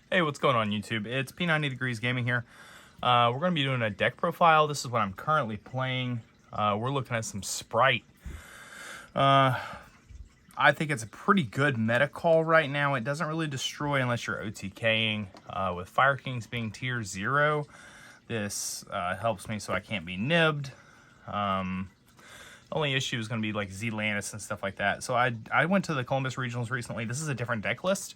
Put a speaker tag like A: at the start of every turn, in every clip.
A: Hey, what's going on YouTube? It's P90 Degrees Gaming here. We're going to be doing a deck profile. This is what I'm currently playing. We're looking at some Spright. I think it's a pretty good meta call right now. It doesn't really destroy unless you're OTKing. With Fire Kings being tier 0, this helps me so I can't be nibbed. Only issue is going to be like Zealandis and stuff like that. So I went to the Columbus Regionals recently. This is a different deck list.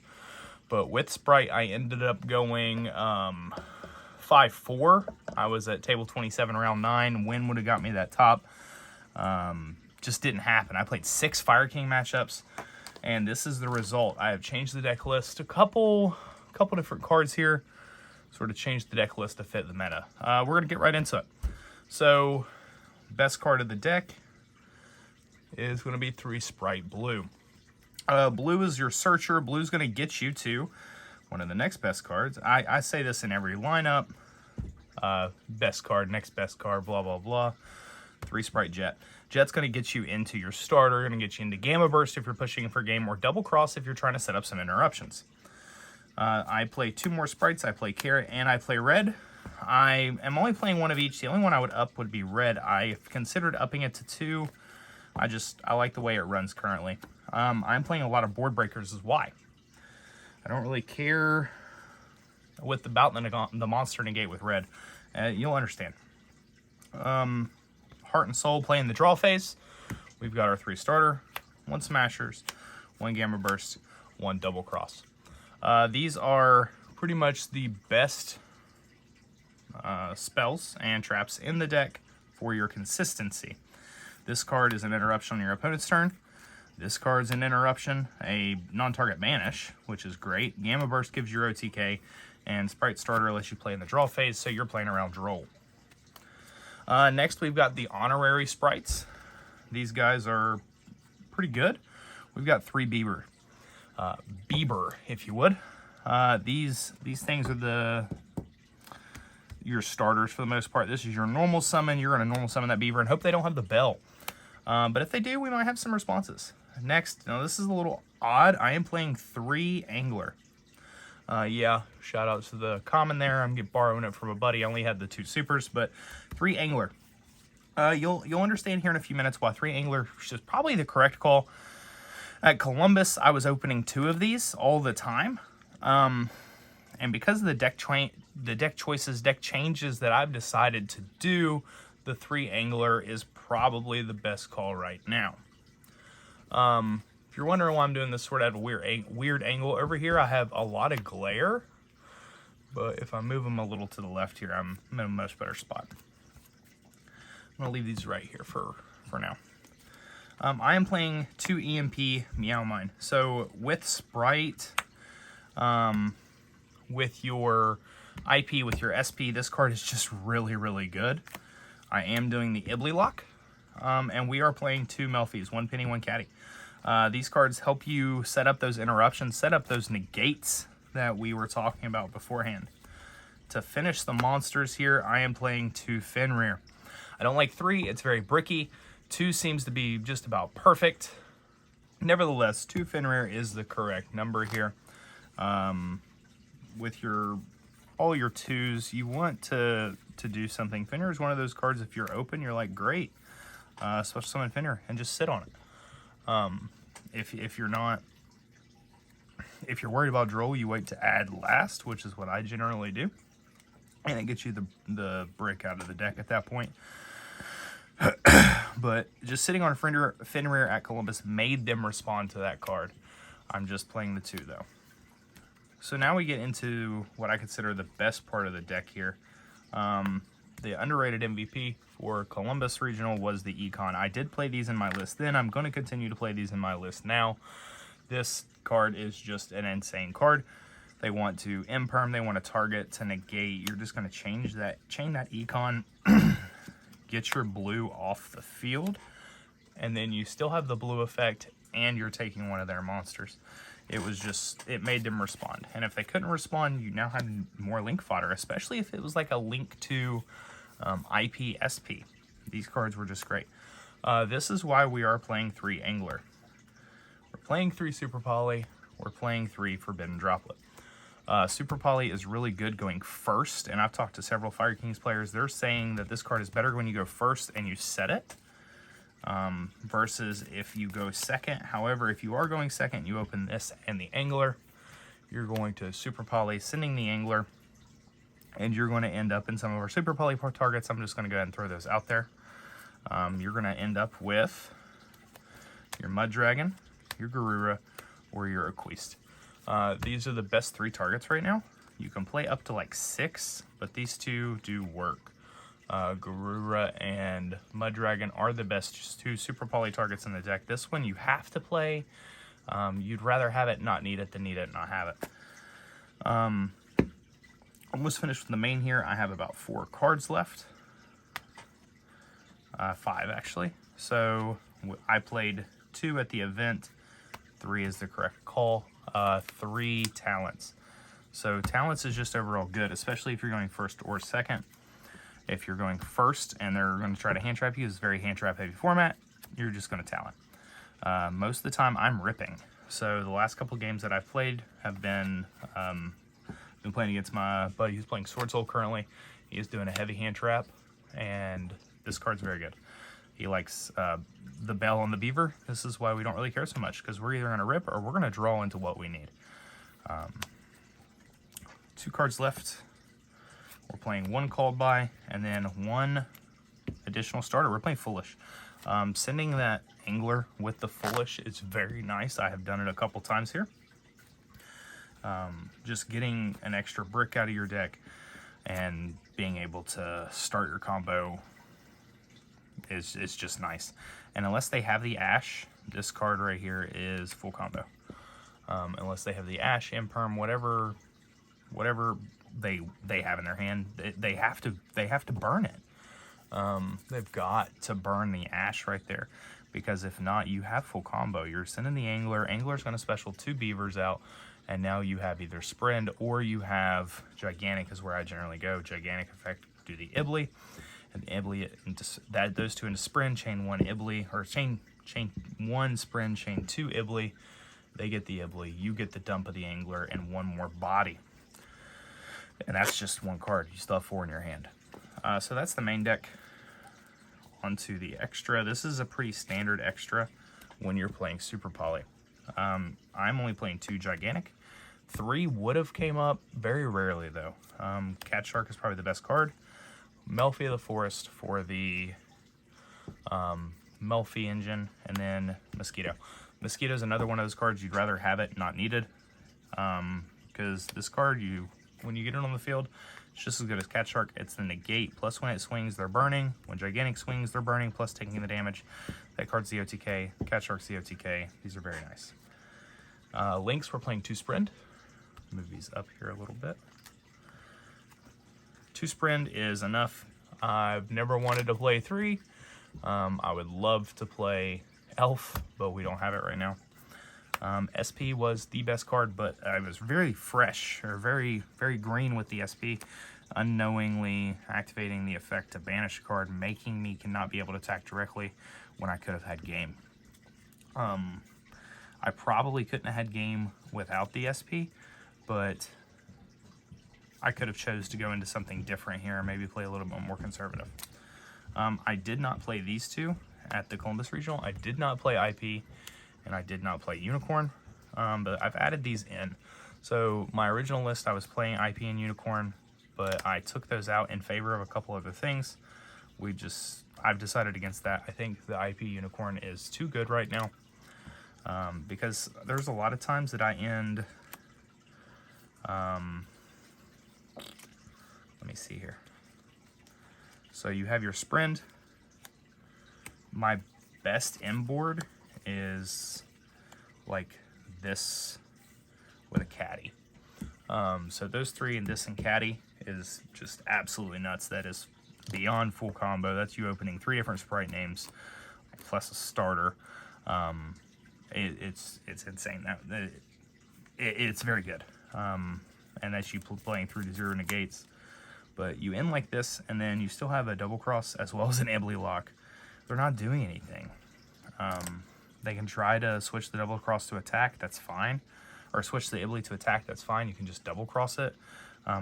A: But with Spright, I ended up going 5-4. I was at table 27, round 9. Win would have got me that top. Just didn't happen. I played 6 Fire King matchups, and this is the result. I have changed the deck list. A couple different cards here. Sort of changed the deck list to fit the meta. We're going to get right into it. So, best card of the deck is going to be 3 Spright Blue. Blue is your searcher. Blue's going to get you to one of the next best cards. I say this in every lineup. Best card, next best card, blah, blah, blah. 3 Spright Jet. Jet's going to get you into your starter, going to get you into Gamma Burst if you're pushing for game, or Double Cross if you're trying to set up some interruptions. I play 2 more Sprites. I play Carrot and I play Red. I am only playing 1 of each. The only one I would up would be Red. I considered upping it to 2. I like the way it runs currently. I'm playing a lot of board breakers is why. I don't really care with the monster negate with Red. You'll understand. Heart and Soul playing the draw phase. We've got our 3 starter, 1 smashers, 1 Gamma Burst, 1 Double Cross. These are pretty much the best spells and traps in the deck for your consistency. This card is an interruption on your opponent's turn. This card's an interruption, a non-target banish, which is great. Gamma Burst gives you your OTK, and Spright Starter lets you play in the draw phase, so you're playing around Droll. Next, we've got the Honorary Sprites. These guys are pretty good. We've got 3 Bieber. Bieber, if you would. These things are your starters for the most part. This is your normal summon. You're going to normal summon that Beaver and hope they don't have the bell. But if they do, we might have some responses. Next, now this is a little odd. I am playing 3 Angler. Yeah, shout out to the common there. I'm borrowing it from a buddy. I only had the 2 supers, but 3 Angler. You'll understand here in a few minutes why 3 Angler is probably the correct call. At Columbus, I was opening 2 of these all the time. And because of the deck choices, deck changes that I've decided to do, the 3 Angler is probably the best call right now. If you're wondering why I'm doing this sort of at a weird angle over here, I have a lot of glare. But if I move them a little to the left here, I'm in a much better spot. I'm going to leave these right here for now. I am playing 2 EMP Meow Mine. So with Spright, with your IP, with your SP, this card is just really, really good. I am doing the Ibly Lock, and we are playing 2 Melfies, 1 Penny, 1 Caddy. These cards help you set up those interruptions, set up those negates that we were talking about beforehand. To finish the monsters here, I am playing 2 Fenrir. I don't like 3, it's very bricky. 2 seems to be just about perfect. Nevertheless, 2 Fenrir is the correct number here. With all your 2s, you want to do something. Fenrir is one of those cards, if you're open, you're like, great. Special summon Fenrir and just sit on it. If you're worried about Droll, you wait to add last, which is what I generally do. And it gets you the brick out of the deck at that point. But just sitting on Fenrir at Columbus made them respond to that card. I'm just playing the 2 though. So now we get into what I consider the best part of the deck here. The underrated MVP for Columbus Regional was the Econ. I did play these in my list then. I'm going to continue to play these in my list now. This card is just an insane card. They want to imperm, they want to target, to negate. You're just going to chain that Econ, get your blue off the field, and then you still have the blue effect, and you're taking one of their monsters. It made them respond. And if they couldn't respond, you now had more link fodder, especially if it was like a link to IP SP. These cards were just great. This is why we are playing 3 Angler. We're playing 3 Super Poly. We're playing 3 Forbidden Droplet. Super Poly is really good going first, and I've talked to several Fire Kings players. They're saying that this card is better when you go first and you set it, versus if you go second. However, if you are going second, you open this and the Angler, you're going to Super Poly, sending the Angler, and you're going to end up in some of our Super Poly targets. I'm just going to go ahead and throw those out there. You're going to end up with your Mud Dragon, your Garura, or your Aqueist. These are the best 3 targets right now. You can play up to like 6, but these 2 do work. Garura and Mud Dragon are the best 2 Super Poly targets in the deck. This one you have to play. You'd rather have it, not need it, than need it, not have it. Almost finished with the main here. I have about 4 cards left. 5 actually. So I played 2 at the event. 3 is the correct call. 3 talents. So talents is just overall good, especially if you're going first or second. If you're going first and they're going to try to hand trap you, it's a very hand trap heavy format, you're just going to talent. Most of the time I'm ripping. So the last couple games that I've played have been playing against my buddy who's playing Sword Soul currently. He is doing a heavy hand trap, and this card's very good. He likes the Bell on the Beaver. This is why we don't really care so much, because we're either going to rip or we're going to draw into what we need. 2 cards left. We're playing 1 Called By, and then 1 additional starter. We're playing Foolish. Sending that Angler with the Foolish is very nice. I have done it a couple times here. Just getting an extra brick out of your deck and being able to start your combo is just nice. And unless they have the Ash, this card right here is full combo. Unless they have the Ash, Imperm, whatever they have in their hand, they have to burn it. They've got to burn the Ash right there, because if not, you have full combo. You're sending the Angler. Angler's going to special 2 Beavers out, and now you have either Sprend or you have Gigantic is where I generally go. Gigantic effect, do the Ibly, and the Ibly that those 2 into Sprend, chain 1 Ibly, or chain 1 Sprend, chain 2 Ibly. They get the Ibly, you get the dump of the Angler, and 1 more body. And that's just 1 card. You still have 4 in your hand. So that's the main deck. Onto the extra. This is a pretty standard extra when you're playing Super Poly. I'm only playing 2 Gigantic. 3 would have came up very rarely though. Cat Shark is probably the best card. Melfi of the Forest for the Melfi engine, and then Mosquito. Mosquito is another one of those cards you'd rather have it, not needed. Because this card, when you get it on the field, it's just as good as Cat Shark. It's the negate, plus when it swings, they're burning. When Gigantic swings, they're burning, plus taking the damage. That card's the OTK. Cat Shark's the OTK. These are very nice. Lynx, we're playing 2 Sprend. Move these up here a little bit. 2 Sprend is enough. I've never wanted to play 3. I would love to play Elf, but we don't have it right now. SP was the best card, but I was very fresh, or very green with the SP, unknowingly activating the effect to banish a card, making me cannot be able to attack directly when I could have had game. I probably couldn't have had game without the SP, but I could have chose to go into something different here and maybe play a little bit more conservative. I did not play these 2 at the Columbus Regional. I did not play IP, and I did not play Unicorn, but I've added these in. So my original list, I was playing IP and Unicorn, but I took those out in favor of a couple other things. I've decided against that. I think the IP Unicorn is too good right now, because there's a lot of times that I end, let me see here. So you have your Sprend. My best M board is like this with a caddy. So those 3 and this and caddy is just absolutely nuts. That is beyond full combo. That's you opening 3 different Spright names plus a starter. It's insane. It's very good. And that's you playing through the 0 negates. But you end like this, and then you still have a double cross as well as an Ibly lock. They're not doing anything. They can try to switch the double cross to attack. That's fine. or switch the Ibly to attack, that's fine. You can just double cross it.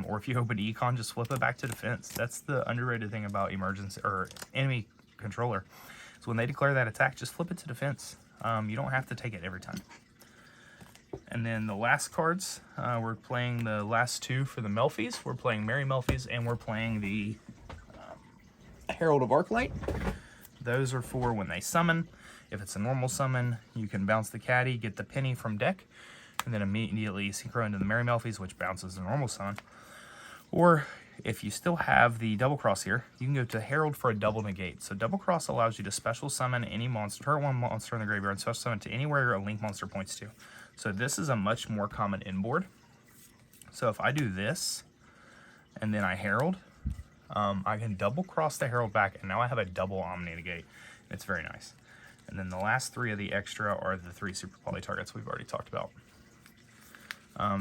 A: Or if you open econ, just flip it back to defense. That's the underrated thing about emergency or enemy controller. So when they declare that attack, just flip it to defense. You don't have to take it every time. And then the last cards, we're playing the last two for the Melfies. We're playing Merry Melfies, and we're playing the Herald of Arclight. Those are for when they summon. If it's a normal summon, you can bounce the caddy, get the penny from deck, and then immediately synchro into the Merry Melfies, which bounces the normal summon. Or if you still have the double cross here, you can go to Herald for a double negate. So double cross allows you to special summon any monster, target one monster in the graveyard, and special summon to anywhere a link monster points to. So this is a much more common inboard. So if I do this, and then I Herald, I can double cross the Herald back, and now I have a double Omni negate. It's very nice. And then the last three of the extra are the 3 Super Poly targets we've already talked about.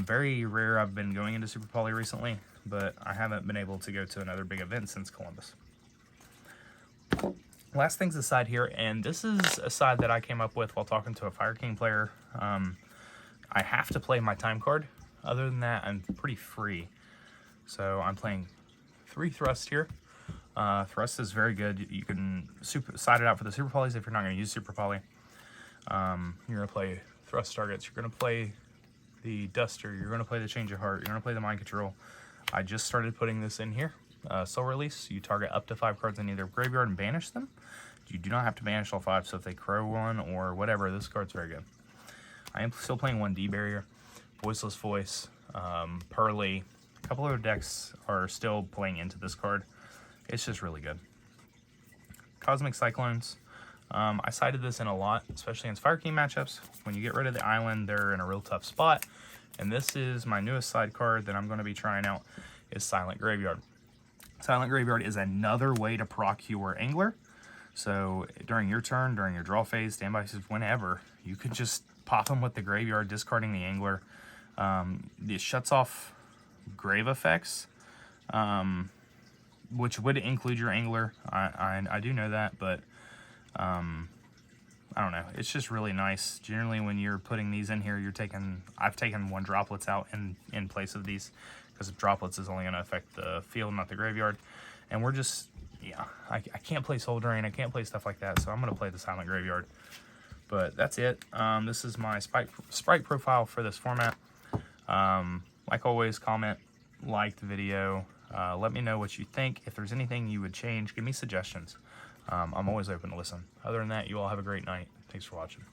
A: Very rare I've been going into Super Poly recently, but I haven't been able to go to another big event since Columbus. Last things aside here, and this is a side that I came up with while talking to a Fire King player. I have to play my time card. Other than that, I'm pretty free. So I'm playing 3 Thrust here. Thrust is very good. You can side it out for the Super Polys if you're not going to use Super Poly. You're going to play Thrust targets. You're going to play the Duster. You're going to play the Change of Heart. You're going to play the Mind Control. I just started putting this in here. Soul Release. You target up to 5 cards in either graveyard and banish them. You do not have to banish all 5, so if they crow one or whatever, this card's very good. I am still playing 1D Barrier, Voiceless Voice, Pearly. A couple other decks are still playing into this card. It's just really good. Cosmic Cyclones. I sided this in a lot, especially in Fire King matchups. When you get rid of the island, they're in a real tough spot. And this is my newest side card that I'm going to be trying out, is Silent Graveyard. Silent Graveyard is another way to proc your Angler. So during your turn, during your draw phase, standby phase, whenever, you could just pop them with the Graveyard, discarding the Angler. It shuts off grave effects, which would include your Angler. I do know that, but I don't know. It's just really nice. Generally, when you're putting these in here, I've taken 1 Droplets out in place of these, because Droplets is only going to affect the field, not the graveyard. And we're just, yeah, I can't play Soul Drain. I can't play stuff like that, so I'm going to play the Silent Graveyard. But that's it. This is my Spright profile for this format. Like always, comment, like the video. Let me know what you think. If there's anything you would change, give me suggestions. I'm always open to listen. Other than that, you all have a great night. Thanks for watching.